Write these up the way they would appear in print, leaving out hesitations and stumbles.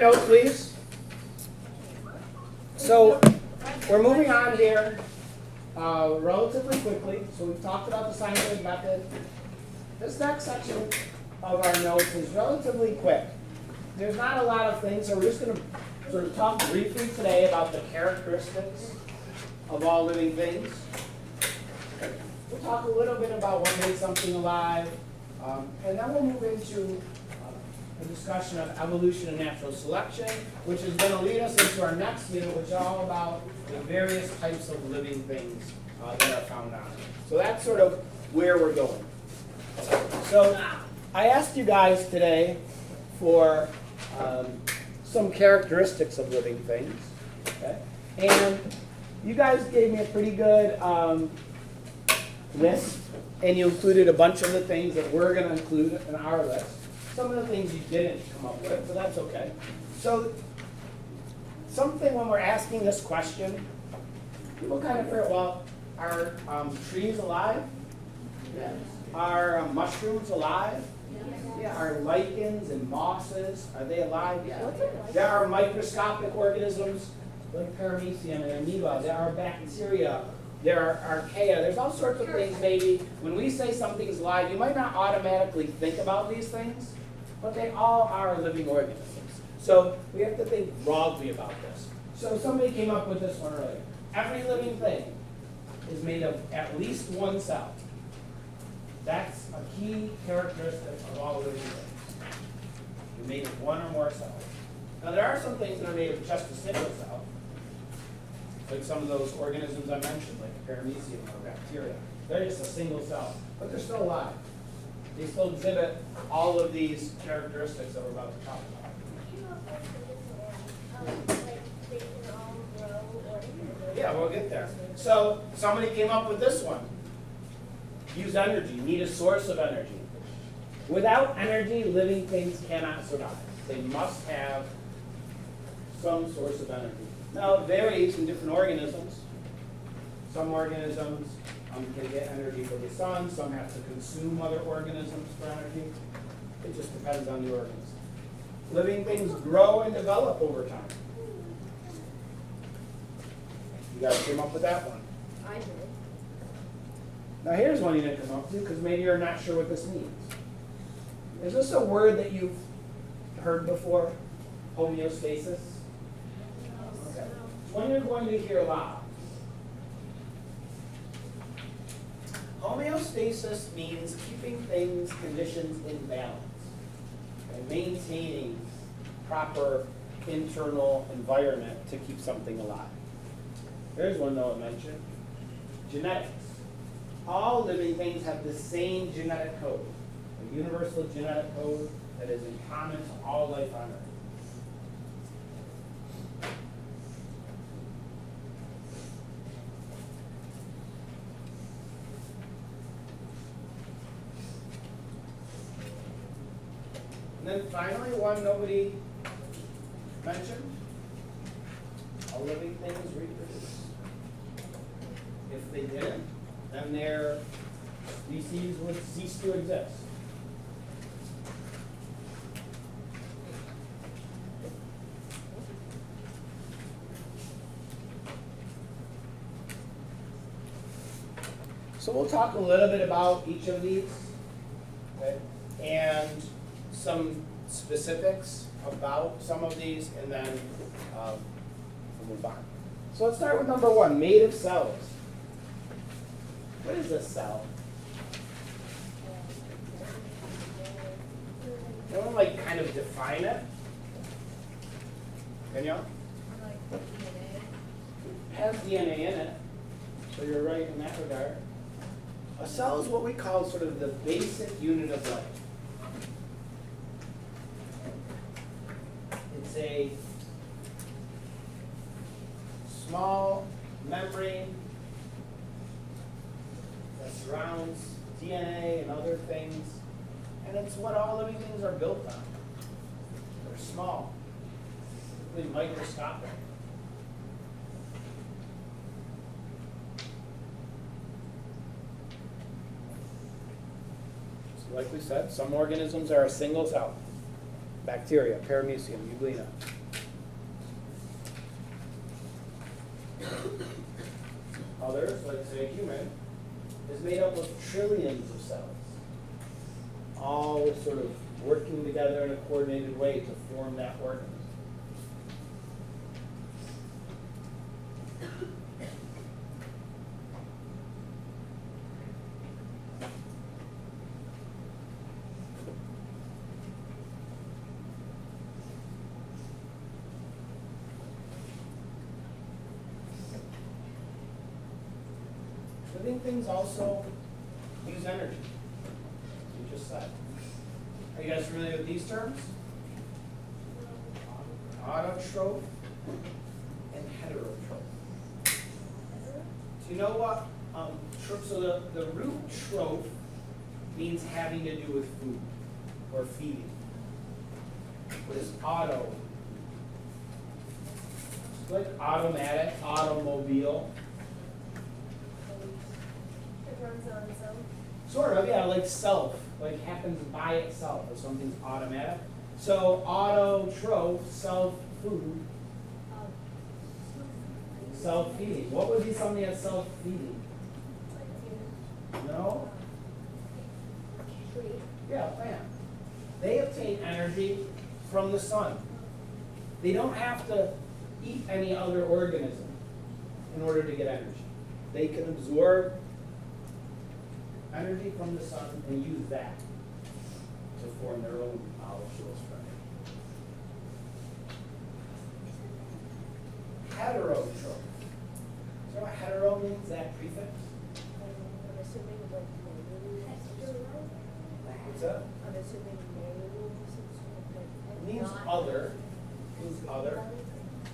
notes, please. So we're moving on here relatively quickly. So we've talked about the scientific method. This next section of our notes is relatively quick. There's not a lot of things, so we're just going to sort of talk briefly today about the characteristics of all living things. We'll talk a little bit about what makes something alive, and then we'll move into a discussion of evolution and natural selection, which is going to lead us into our next unit, which is all about the various types of living things that are found on Earth. So that's sort of where we're going. So I asked you guys today for some characteristics of living things, okay? And you guys gave me a pretty good list, and you included a bunch of the things that we're going to include in our list. Some of the things you didn't come up with, so that's okay. So something when we're asking this question, people kind of figure, well, are trees alive? Yes. Are mushrooms alive? Yeah. Are lichens and mosses, are they alive? Yeah. There are microscopic organisms like paramecium and amoeba. There are bacteria. There are archaea. There's all sorts of things maybe. When we say something's alive, you might not automatically think about these things, but they all are living organisms. So we have to think broadly about this. So somebody came up with this one earlier. Every living thing is made of at least one cell. That's a key characteristic of all living things. You're made of one or more cells. Now there are some things that are made of just a single cell, like some of those organisms I mentioned, like paramecium or bacteria. They're just a single cell, but they're still alive. They still exhibit all of these characteristics that we're about to talk about. Yeah, we'll get there. So somebody came up with this one. Use energy. You need a source of energy. Without energy, living things cannot survive. They must have some source of energy. Now, it varies in different organisms. Some organisms can get energy from the sun. Some have to consume other organisms for energy. It just depends on the organism. Living things grow and develop over time. You guys came up with that one. I did. Now here's one you didn't come up to because maybe you're not sure what this means. Is this a word that you've heard before? Homeostasis? Okay. It's one you're going to hear a lot. Homeostasis means keeping things, conditions in balance, and maintaining proper internal environment to keep something alive. There's one Noah mentioned. Genetics. All living things have the same genetic code, a universal genetic code that is in common to all life on Earth. And then finally, one nobody mentioned, all living things reproduce. If they didn't, then their species would cease to exist. So we'll talk a little bit about each of these, okay, and some specifics about some of these, and then we'll move on. So let's start with number one, made of cells. What is a cell? You want to like kind of define it? Can you? It has DNA in it, so you're right in that regard. A cell is what we call sort of the basic unit of life. It's a small membrane that surrounds DNA and other things, and it's what all living things are built on. They're small, really microscopic. So like we said, some organisms are a single cell. Bacteria, paramecium, euglena. Others, like say a human, is made up of trillions of cells, all sort of working together in a coordinated way to form that organism. Living things also use energy, as we just said. Are you guys familiar with these terms? Autotroph and heterotroph. So you know what? So the root troph means having to do with food or feeding. What is auto? It's like automatic, automobile. Runs on its own. Sort of, yeah, like self, like happens by itself, if something's automatic. So autotroph, self-food, self-feeding. What would be something that's self-feeding? No? Yeah, plant. They obtain energy from the sun. They don't have to eat any other organism in order to get energy. They can absorb energy from the sun and use that to form their own molecules from it. Heterotroph. So what hetero means, that prefix? I'm assuming like What's that? I'm assuming It means other. Means other.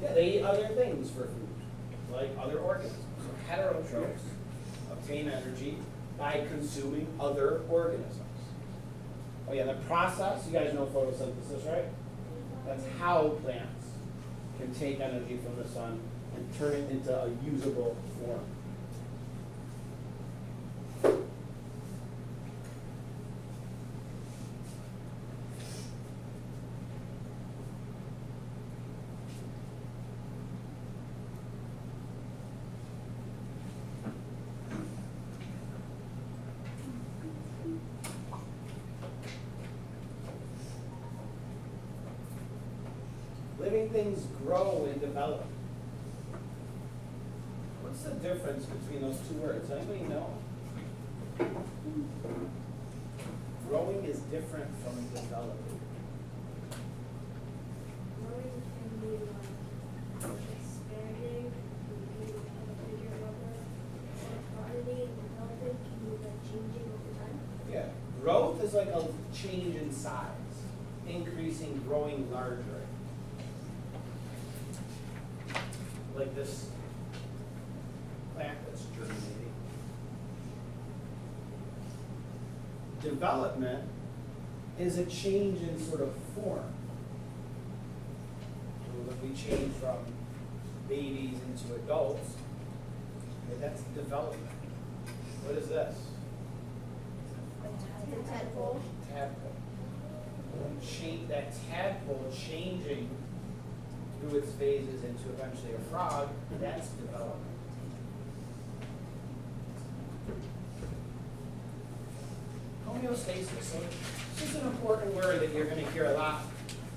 Yeah, they eat other things for food, like other organisms. So heterotrophs obtain energy by consuming other organisms. Oh yeah, the process, you guys know photosynthesis, right? That's how plants can take energy from the sun and turn it into a usable form. Living things grow and develop. What's the difference between those two words? Anybody know? Growing is different from developing. growing can be like expanding, can be a bigger number of quantity, and developing can be like changing over time. Yeah. Growth is like a change in size, increasing, growing larger. Like this plant that's germinating. Development is a change in sort of form. So if we change from babies into adults, okay, that's development. What is this? The tadpole. Tadpole. That tadpole changing through its phases into eventually a frog, that's development. Homeostasis. So this is an important word that you're going to hear a lot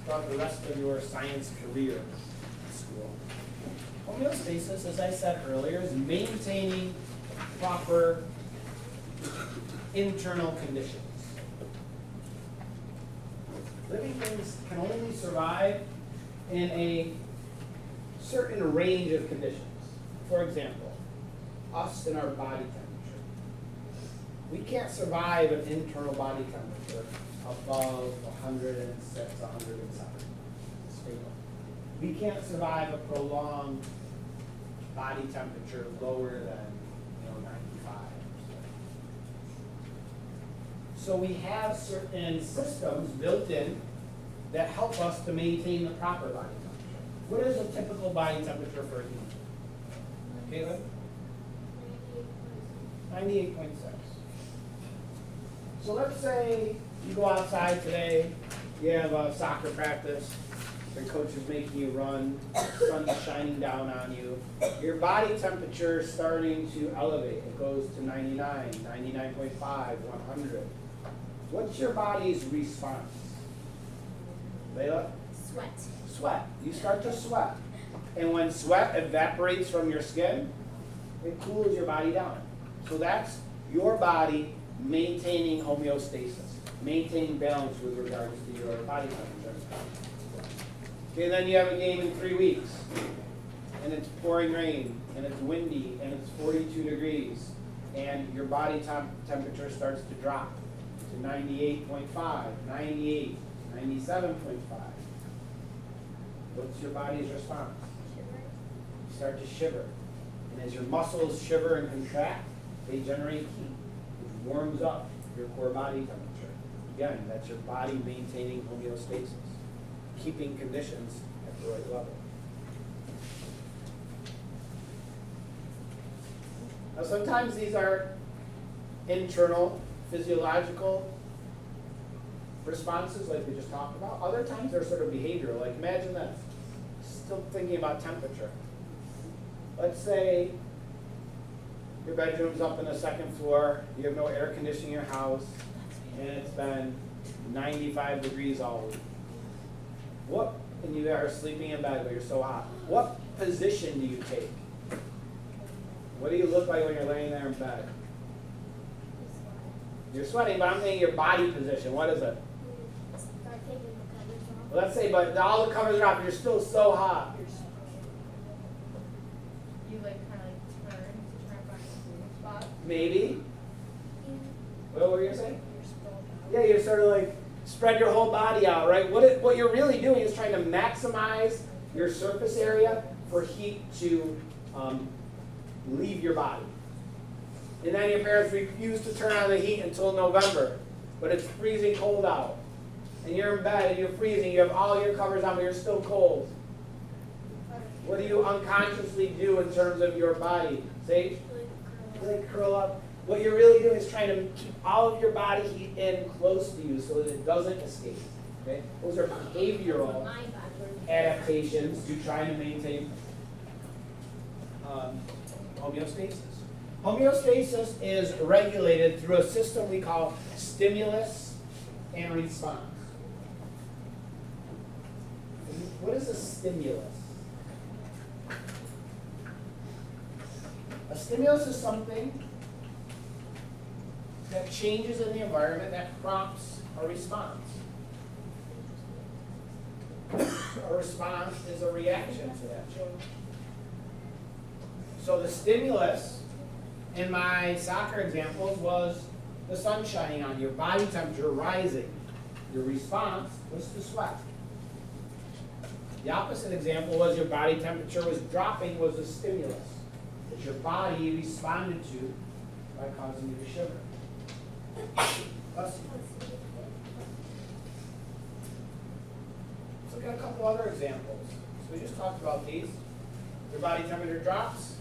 throughout the rest of your science career in school. Homeostasis, as I said earlier, is maintaining proper internal conditions. Living things can only survive in a certain range of conditions. For example, us in our body temperature. We can't survive an internal body temperature above 106, 107. Stable. We can't survive a prolonged body temperature lower than 95. So we have certain systems built in that help us to maintain the proper body temperature. What is a typical body temperature for a human? Caleb? 98.6. So let's say you go outside today You have a soccer practice, your coach is making you run, sun is shining down on you. Your body temperature is starting to elevate. It goes to 99, 99.5, 100. What's your body's response? Layla? Sweat. Sweat. You start to sweat. And when sweat evaporates from your skin, it cools your body down. So that's your body maintaining homeostasis, maintaining balance with regards to your body temperature. Okay, then you have a game in 3 weeks, and it's pouring rain, and it's windy, and it's 42 degrees, and your body temperature starts to drop to 98.5, 98, 97.5. What's your body's response? You start to shiver. And as your muscles shiver and contract, they generate heat, which warms up your core body temperature. Again, that's your body maintaining homeostasis, keeping conditions at the right level. Now sometimes these are internal physiological responses like we just talked about. Other times they're sort of behavioral. Like imagine this, still thinking about temperature. Let's say your bedroom's up on the second floor, you have no air conditioning in your house, and it's been 95 degrees all week. And you are sleeping in bed, but you're so hot. What position do you take? What do you look like when you're laying there in bed? You're sweating, but I'm saying your body position. What is it? Start taking the covers off. Well, let's say, but all the covers are off, you're still so hot. You like kind of like turn to try and find a cool spot. Maybe. What were you saying? You're sprawled out. Yeah, you sort of like spread your whole body out, right? What you're really doing is trying to maximize your surface area for heat to leave your body. And then your parents refuse to turn on the heat until November, but it's freezing cold out. And you're in bed and you're freezing, you have all your covers on, but you're still cold. What do you unconsciously do in terms of your body? Sage? Like curl up. What you're really doing is trying to keep all of your body heat in close to you so that it doesn't escape. Okay? Those are behavioral adaptations to try to maintain homeostasis. Homeostasis is regulated through a system we call stimulus and response. What is a stimulus? A stimulus is something that changes in the environment that prompts a response. A response is a reaction to that change. So the stimulus in my soccer examples was the sun shining on you, your body temperature rising. Your response was to sweat. The opposite example was your body temperature was dropping, was a stimulus that your body responded to by causing you to shiver. Let's look at a couple other examples. So we just talked about these. Your body temperature drops.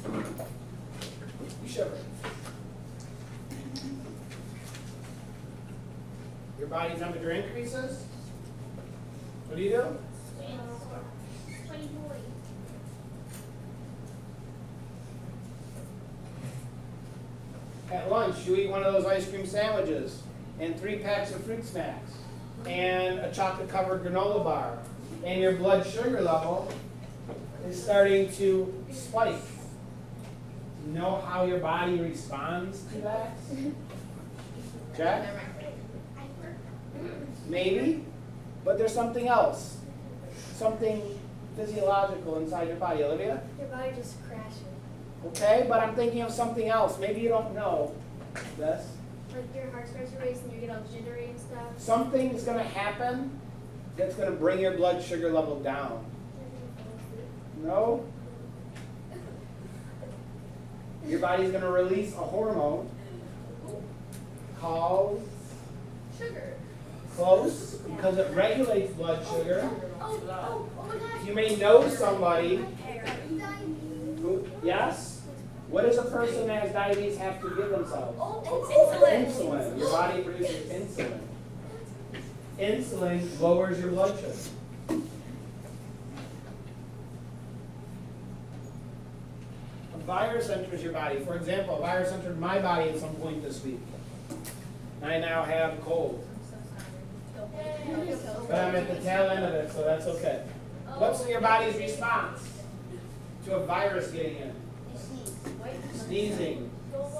You shiver. Your body temperature increases. What do you do? At lunch, you eat one of those ice cream sandwiches and 3 packs of fruit snacks and a chocolate-covered granola bar, and your blood sugar level is starting to spike. You know how your body responds to that? Jack? Maybe, but there's something else. Something physiological inside your body. Olivia? Your body just crashes. Okay, but I'm thinking of something else. Maybe you don't know this. Like your heart starts to race and you get all jittery and stuff. Something is going to happen that's going to bring your blood sugar level down. No? Your body's going to release a hormone called Sugar. close because it regulates blood sugar. Oh my gosh. You may know somebody who, yes? What does a person that has diabetes have to give themselves? Oh, insulin. Insulin. Your body produces insulin. Insulin lowers your blood sugar. A virus enters your body. For example, a virus entered my body at some point this week. I now have a cold. I'm so sorry. But I'm at the tail end of it, so that's okay. What's your body's response to a virus getting in? Sneezing.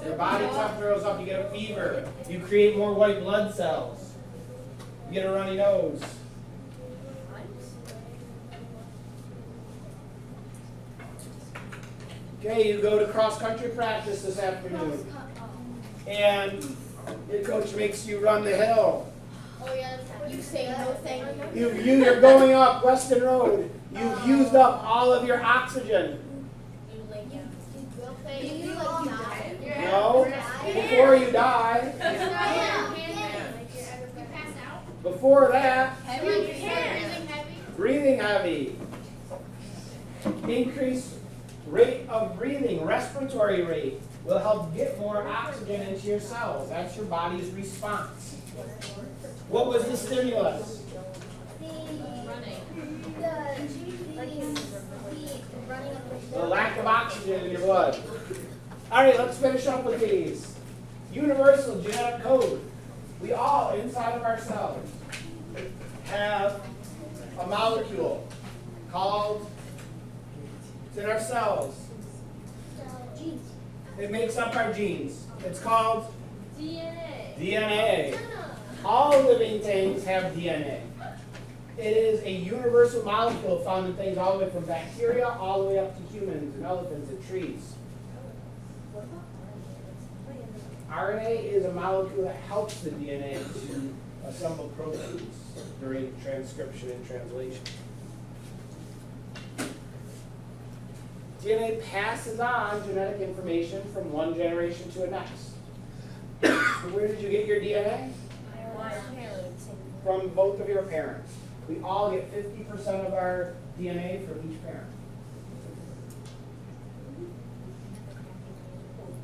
Your body temperature goes up, you get a fever. You create more white blood cells. You get a runny nose. Okay, you go to cross-country practice this afternoon. And your coach makes you run the hill. Oh yeah, you say no thank you. You're going up Weston Road. You've used up all of your oxygen. You lay down. Do you like die? No, before you die. Before that, breathing heavy. Increased rate of breathing, respiratory rate, will help get more oxygen into your cells. That's your body's response. What was the stimulus? The lack of oxygen in your blood. All right, let's finish up with these. Universal genetic code. We all, inside of ourselves, have a molecule called, it's in our cells. It makes up our genes. It's called DNA. All living things have DNA. It is a universal molecule found in things all the way from bacteria all the way up to humans and elephants and trees. RNA is a molecule that helps the DNA to assemble proteins during transcription and translation. DNA passes on genetic information from one generation to the next. Where did you get your DNA? From both of your parents. We all get 50% of our DNA from each parent.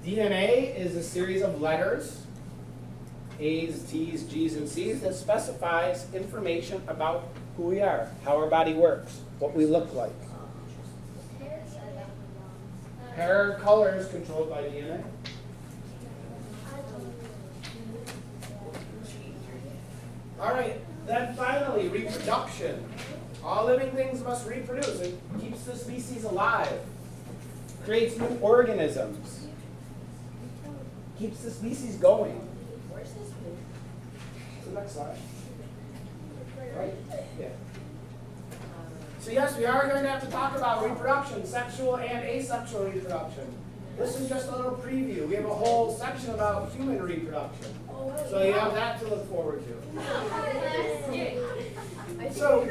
DNA is a series of letters, A's, T's, G's, and C's, that specifies information about who we are, how our body works, what we look like. Hair color is controlled by DNA. All right, then finally, reproduction. All living things must reproduce. It keeps the species alive, creates new organisms, keeps the species going. Where's this move? The next slide. Right? Yeah. So yes, we are going to have to talk about reproduction, sexual and asexual reproduction. This is just a little preview. We have a whole section about human reproduction. So you have that to look forward to. So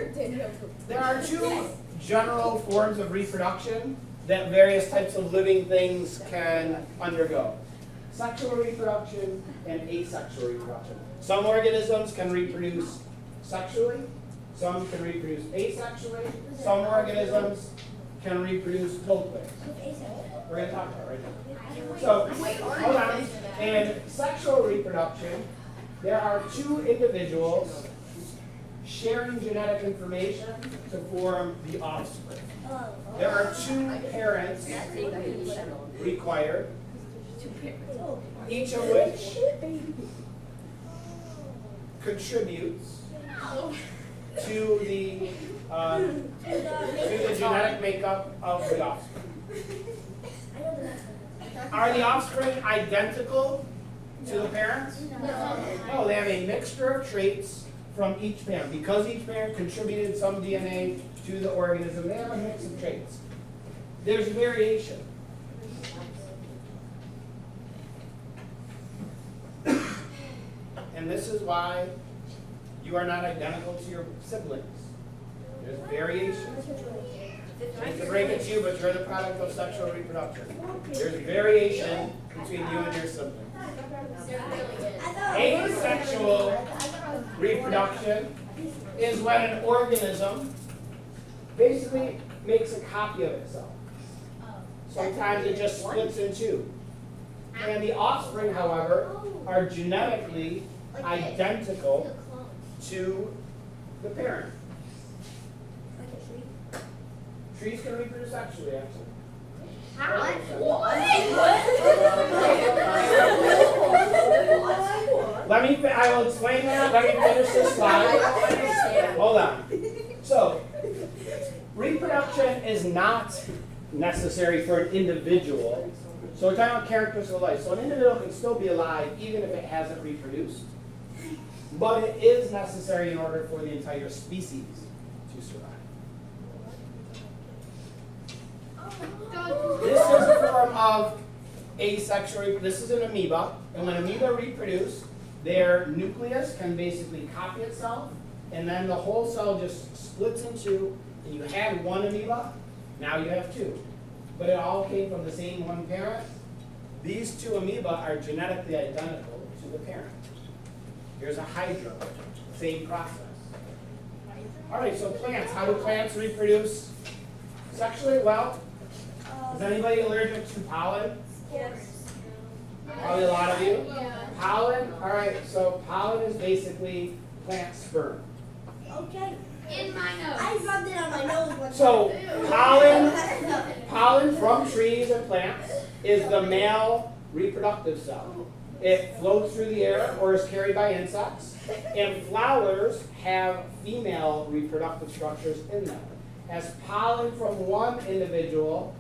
there are two general forms of reproduction that various types of living things can undergo. Sexual reproduction and asexual reproduction. Some organisms can reproduce sexually, some can reproduce asexually, some organisms can reproduce both ways. We're going to talk about it right now. So, hold on. In sexual reproduction, there are two individuals sharing genetic information to form the offspring. There are two parents required, each of which contributes to the genetic makeup of the offspring. Are the offspring identical to the parents? No, they have a mixture of traits from each parent. Because each parent contributed some DNA to the organism, they have a mix of traits. There's variation. And this is why you are not identical to your siblings. There's variation. I hate to break it to you, but you're the product of sexual reproduction. There's variation between you and your siblings. Asexual reproduction is when an organism basically makes a copy of itself. Sometimes it just splits in two. And the offspring, however, are genetically identical to the parent. Like a tree? Trees can reproduce sexually, actually. I will explain that. Let me finish this slide. Hold on. So, reproduction is not necessary for an individual. So we're talking about characteristics of life. So an individual can still be alive even if it hasn't reproduced. But it is necessary in order for the entire species to survive. This is a form of asexual. This is an amoeba. And when amoeba reproduce, their nucleus can basically copy itself. And then the whole cell just splits in two. And you had one amoeba, now you have two. But it all came from the same one parent. These two amoeba are genetically identical to the parent. Here's a hydra, same process. All right, so plants. How do plants reproduce sexually? Well, is anybody allergic to pollen? Yes. Probably a lot of you. Yeah. Pollen, all right, so pollen is basically plant sperm. Okay. In my nose. I rubbed it on my nose one So time. pollen from trees and plants is the male reproductive cell. It floats through the air or is carried by insects. And flowers have female reproductive structures in them. As pollen from one individual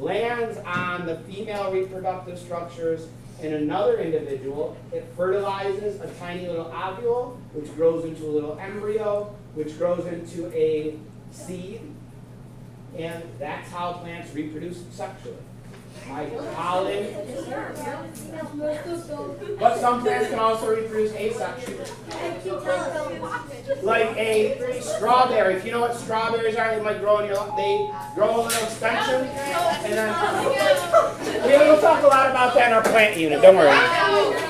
lands on the female reproductive structures in another individual, it fertilizes a tiny little ovule, which grows into a little embryo, which grows into a seed, and that's how plants reproduce sexually. By pollen. But some plants can also reproduce asexually. Like a strawberry. If you know what strawberries are, they might grow in your, they grow a little extension. And then we'll talk a lot about that in our plant unit, don't worry.